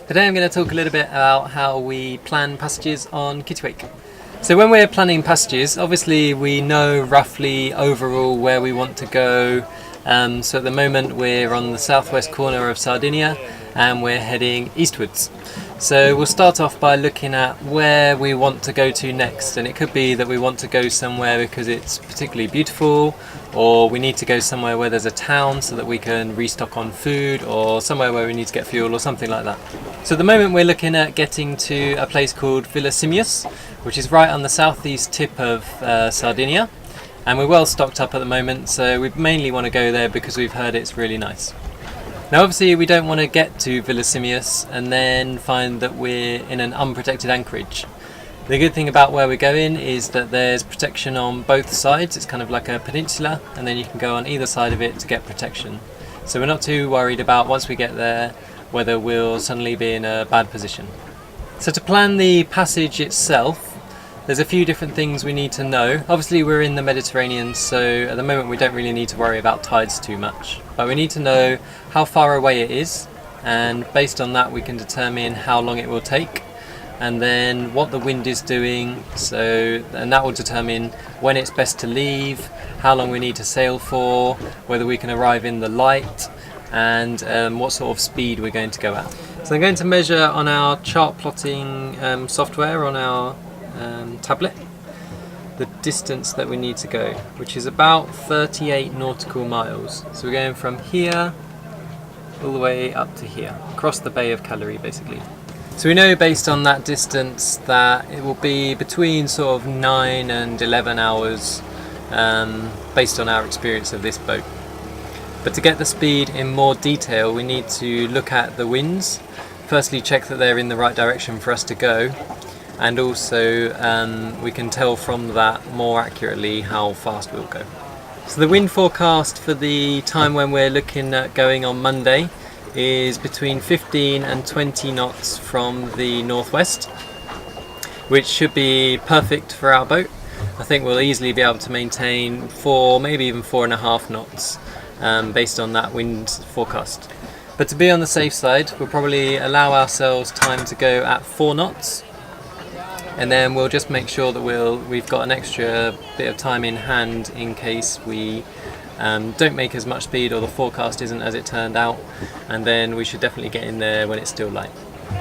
Today I'm going to talk a little bit about how we plan passages on Kittiwake. So when we're planning passages, obviously we know roughly overall where we want to go. So at the moment we're on the southwest corner of Sardinia and we're heading eastwards. So we'll start off by looking at where we want to go to next, and it could be that we want to go somewhere because it's particularly beautiful, or we need to go somewhere where there's a town so that we can restock on food, or somewhere where we need to get fuel or something like that. So at the moment we're looking at getting to a place called Villa Simius, which is right on the southeast tip of Sardinia, and we're well stocked up at the moment, so we mainly want to go there because we've heard it's really nice. Now obviously we don't want to get to Villa Simius and then find that we're in an unprotected anchorage. The good thing about where we're going is that there's protection on both sides. It's kind of like a peninsula, and then you can go on either side of it to get protection. So we're not too worried about, once we get there, whether we'll suddenly be in a bad position. So to plan the passage itself, there's a few different things we need to know. Obviously we're in the Mediterranean, so at the moment we don't really need to worry about tides too much. But we need to know how far away it is, and based on that we can determine how long it will take, and then what the wind is doing, and that will determine when it's best to leave, how long we need to sail for, whether we can arrive in the light, and what sort of speed we're going to go at. So I'm going to measure on our chart plotting software on our tablet the distance that we need to go, which is about 38 nautical miles. So we're going from here all the way up to here, across the Bay of Calais basically. So we know based on that distance that it will be between sort of 9 and 11 hours based on our experience of this boat. But to get the speed in more detail we need to look at the winds. Firstly check that they're in the right direction for us to go, and also we can tell from that more accurately how fast we'll go. So the wind forecast for the time when we're looking at going on Monday is between 15 and 20 knots from the northwest, which should be perfect for our boat. I think we'll easily be able to maintain 4, maybe even 4.5 knots based on that wind forecast. But to be on the safe side, we'll probably allow ourselves time to go at 4 knots, and then we'll just make sure that we've got an extra bit of time in hand in case we don't make as much speed or the forecast isn't as it turned out, and then we should definitely get in there when it's still light.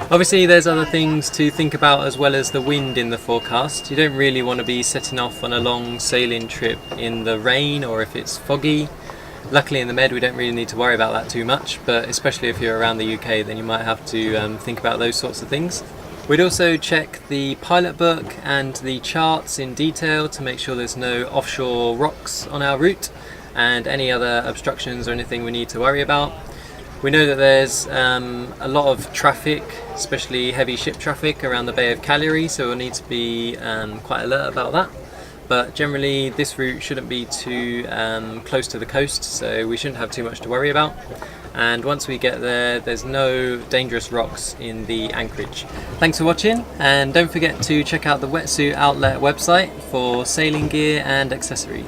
Obviously there's other things to think about as well as the wind in the forecast. You don't really want to be setting off on a long sailing trip in the rain or if it's foggy. Luckily in the Med we don't really need to worry about that too much, but especially if you're around the UK then you might have to think about those sorts of things. We'd also check the pilot book and the charts in detail to make sure there's no offshore rocks on our route and any other obstructions or anything we need to worry about. We know that there's a lot of traffic, especially heavy ship traffic around the Bay of Calais, so we'll need to be quite alert about that. But generally this route shouldn't be too close to the coast, so we shouldn't have too much to worry about. And once we get there, there's no dangerous rocks in the anchorage. Thanks for watching, and don't forget to check out the Wetsuit Outlet website for sailing gear and accessories.